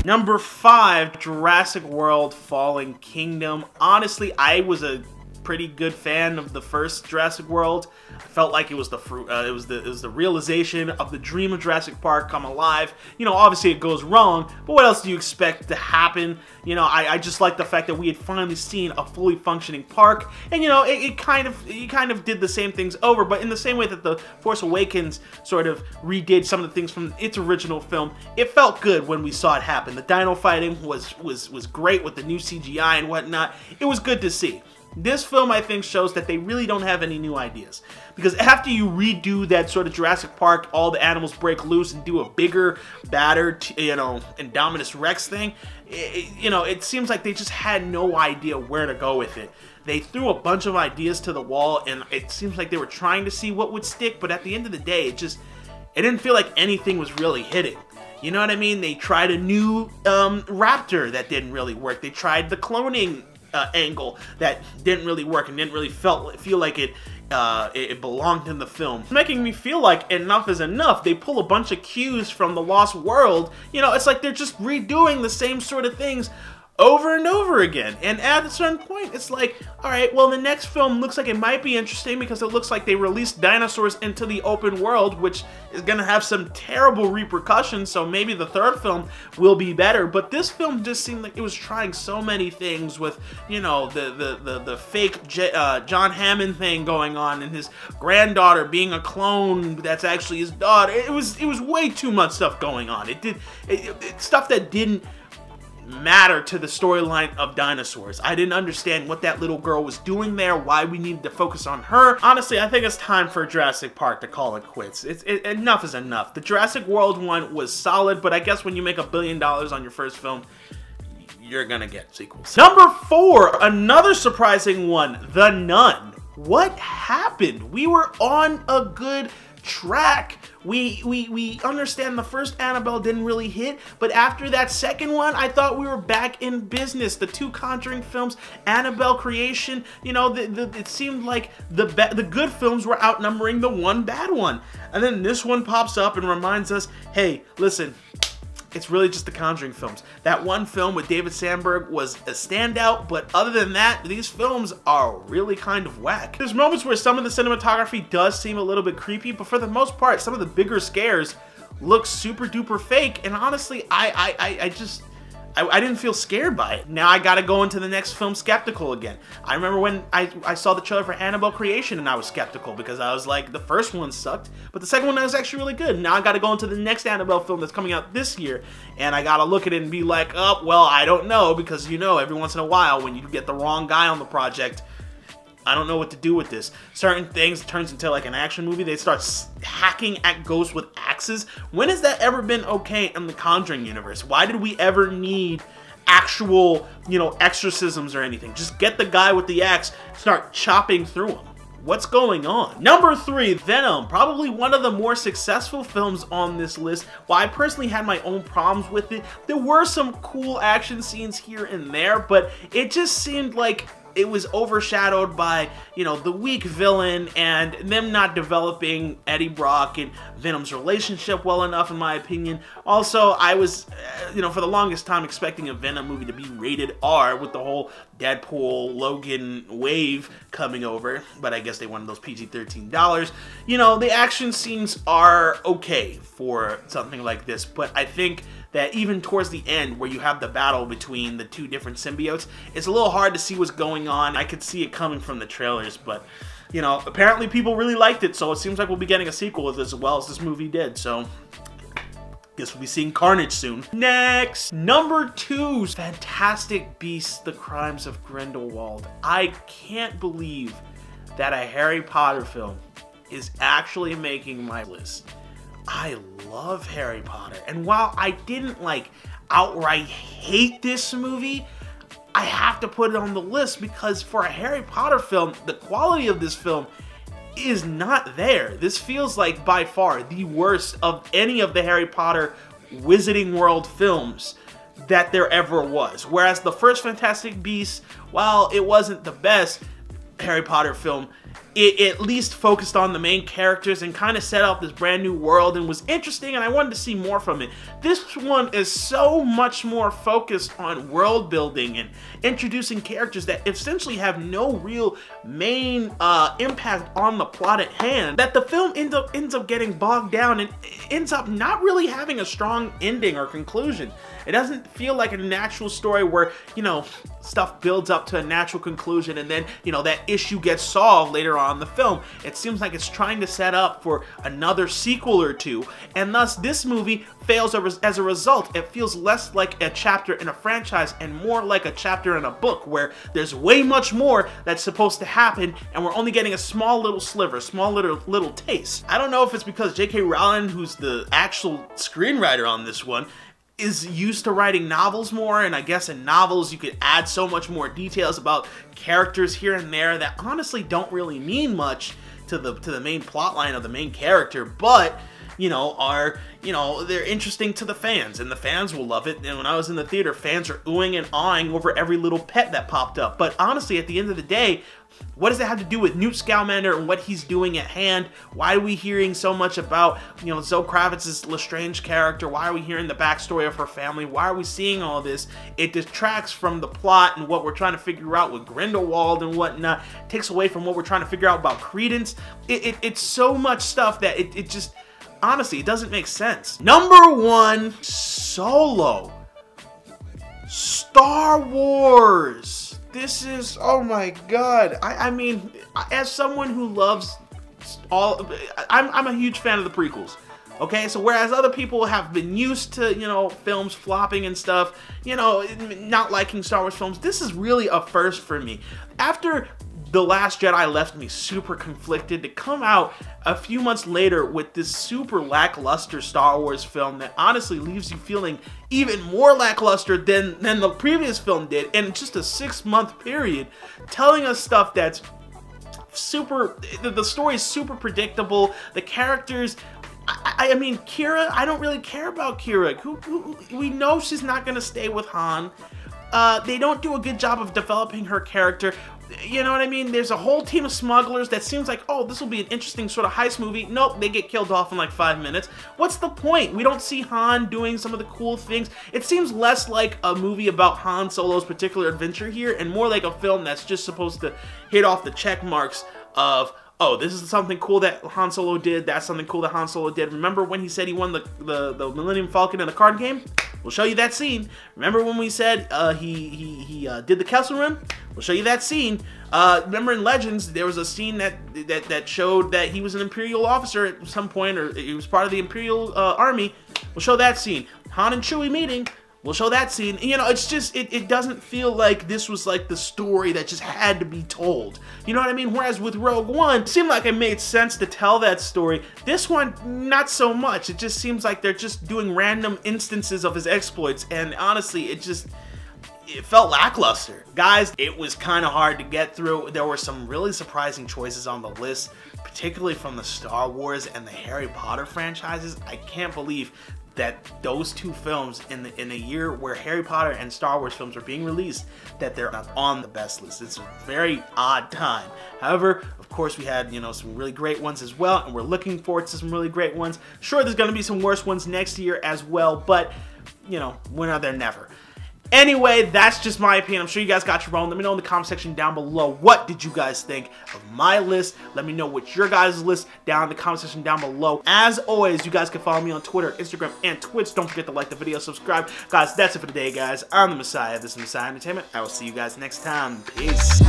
Number 5, Jurassic World Fallen Kingdom. Honestly, I was a pretty good fan of the first Jurassic World. I felt like it was the realization of the dream of Jurassic Park come alive. You know, obviously it goes wrong, but what else do you expect to happen? You know, I just like the fact that we had finally seen a fully functioning park, and you know, it kind of did the same things over, but in the same way that the Force Awakens sort of redid some of the things from its original film, it felt good when we saw it happen. The dino fighting was great with the new CGI and whatnot. It was good to see. This film, I think, shows that they really don't have any new ideas. Because after you redo that sort of Jurassic Park, all the animals break loose and do a bigger, badder, you know, Indominus Rex thing, you know, it seems like they just had no idea where to go with it. They threw a bunch of ideas to the wall, and it seems like they were trying to see what would stick, but at the end of the day, it didn't feel like anything was really hitting. You know what I mean? They tried a new raptor that didn't really work. They tried the cloning angle that didn't really work and didn't really feel like it belonged in the film. It's making me feel like enough is enough. They pull a bunch of cues from The Lost World. You know, it's like they're just redoing the same sort of things over and over again. And at a certain point, it's like, alright, well, the next film looks like it might be interesting because it looks like they released dinosaurs into the open world, which is going to have some terrible repercussions, so maybe the third film will be better. But this film just seemed like it was trying so many things with, you know, the fake John Hammond thing going on, and his granddaughter being a clone that's actually his daughter. It was way too much stuff going on. Stuff that didn't matter to the storyline of dinosaurs. I didn't understand what that little girl was doing there, why we needed to focus on her. Honestly, I think it's time for Jurassic Park to call it quits. Enough is enough. The Jurassic World one was solid, but I guess when you make $1 billion on your first film, you're gonna get sequels. Number 4, another surprising one, The Nun. What happened? We were on a good track. We understand the first Annabelle didn't really hit, but after that second one, I thought we were back in business. The 2 Conjuring films, Annabelle Creation, you know, it seemed like the good films were outnumbering the one bad one. And then this one pops up and reminds us, hey, listen, it's really just the Conjuring films. That one film with David Sandberg was a standout, but other than that, these films are really kind of whack. There's moments where some of the cinematography does seem a little bit creepy, but for the most part, some of the bigger scares look super duper fake, and honestly, I didn't feel scared by it. Now I gotta go into the next film skeptical again. I remember when I saw the trailer for Annabelle Creation and I was skeptical because I was like, the first one sucked, but the second one was actually really good. Now I gotta go into the next Annabelle film that's coming out this year, and I gotta look at it and be like, oh, well, I don't know, because you know, every once in a while when you get the wrong guy on the project, I don't know what to do with this. Certain things turns into like an action movie. They start hacking at ghosts with axes. When has that ever been okay in the Conjuring universe? Why did we ever need actual, you know, exorcisms or anything? Just get the guy with the axe, start chopping through them. What's going on? Number 3, Venom. Probably one of the more successful films on this list. While I personally had my own problems with it, there were some cool action scenes here and there, but it just seemed like it was overshadowed by, you know, the weak villain and them not developing Eddie Brock and Venom's relationship well enough, in my opinion. Also, I was, you know, for the longest time expecting a Venom movie to be rated R with the whole Deadpool, Logan wave coming over, but I guess they wanted those PG-13 dollars. You know, the action scenes are okay for something like this, but I think that even towards the end, where you have the battle between the 2 different symbiotes, it's a little hard to see what's going on. I could see it coming from the trailers, but, you know, apparently people really liked it, so it seems like we'll be getting a sequel of this as well as this movie did, so guess we'll be seeing Carnage soon. Next, number 2, Fantastic Beasts: The Crimes of Grindelwald. I can't believe that a Harry Potter film is actually making my list. I love Harry Potter, and while I didn't like outright hate this movie, I have to put it on the list because for a Harry Potter film, the quality of this film is not there. This feels like by far the worst of any of the Harry Potter Wizarding World films that there ever was. Whereas the first Fantastic Beasts, while it wasn't the best Harry Potter film, it at least focused on the main characters and kind of set up this brand new world and was interesting, and I wanted to see more from it. This one is so much more focused on world building and introducing characters that essentially have no real main impact on the plot at hand, that the film ends up getting bogged down and ends up not really having a strong ending or conclusion. It doesn't feel like a natural story where, you know, stuff builds up to a natural conclusion and then, you know, that issue gets solved later on in the film. It seems like it's trying to set up for another sequel or two, and thus this movie fails as a result. It feels less like a chapter in a franchise and more like a chapter in a book where there's way much more that's supposed to happen and we're only getting a small little sliver, small little taste. I don't know if it's because J.K. Rowling, who's the actual screenwriter on this one, is used to writing novels more, and I guess in novels you could add so much more details about characters here and there that honestly don't really mean much to the main plot line of the main character, but you know, they're interesting to the fans, and the fans will love it. And when I was in the theater, fans are oohing and awing over every little pet that popped up. But honestly, at the end of the day, what does it have to do with Newt Scamander and what he's doing at hand? Why are we hearing so much about, you know, Zoe Kravitz's Lestrange character? Why are we hearing the backstory of her family? Why are we seeing all this? It detracts from the plot and what we're trying to figure out with Grindelwald and whatnot. It takes away from what we're trying to figure out about Credence. It's so much stuff that it just... honestly, it doesn't make sense. Number 1, Solo. Star Wars. This is, oh my god. I mean, as someone who loves I'm a huge fan of the prequels. Okay, so whereas other people have been used to, you know, films flopping and stuff, you know, not liking Star Wars films, this is really a first for me. After The Last Jedi left me super conflicted, to come out a few months later with this super lackluster Star Wars film that honestly leaves you feeling even more lackluster than the previous film did in just a 6-month period, telling us stuff that's super... the story is super predictable, the characters... I mean, Qi'ra, I don't really care about Qi'ra. We know she's not going to stay with Han. They don't do a good job of developing her character. You know what I mean? There's a whole team of smugglers that seems like, oh, this will be an interesting sort of heist movie. Nope, they get killed off in like 5 minutes. What's the point? We don't see Han doing some of the cool things. It seems less like a movie about Han Solo's particular adventure here and more like a film that's just supposed to hit off the check marks of, oh, this is something cool that Han Solo did, that's something cool that Han Solo did. Remember when he said he won the Millennium Falcon in the card game? We'll show you that scene. Remember when we said he did the Kessel Run? We'll show you that scene. Remember in Legends, there was a scene that showed that he was an Imperial officer at some point, or he was part of the Imperial Army. We'll show that scene. Han and Chewie meeting. We'll show that scene. You know, it's just, it doesn't feel like this was like the story that just had to be told. You know what I mean? Whereas with Rogue One, it seemed like it made sense to tell that story. This one, not so much. It just seems like they're just doing random instances of his exploits, and honestly, it felt lackluster. Guys, it was kind of hard to get through. There were some really surprising choices on the list, particularly from the Star Wars and the Harry Potter franchises. I can't believe that those two films in a year where Harry Potter and Star Wars films are being released, that they're not on the best list. It's a very odd time. However, of course, we had, you know, some really great ones as well, and we're looking forward to some really great ones. Sure, there's going to be some worse ones next year as well, but, you know, when are there never? Anyway, that's just my opinion. I'm sure you guys got your own. Let me know in the comment section down below, what did you guys think of my list? Let me know what's your guys' list down in the comment section down below. As always, you guys can follow me on Twitter, Instagram, and Twitch. Don't forget to like the video, subscribe. Guys, that's it for today, guys. I'm the Messiah. This is Messiah Entertainment. I will see you guys next time. Peace.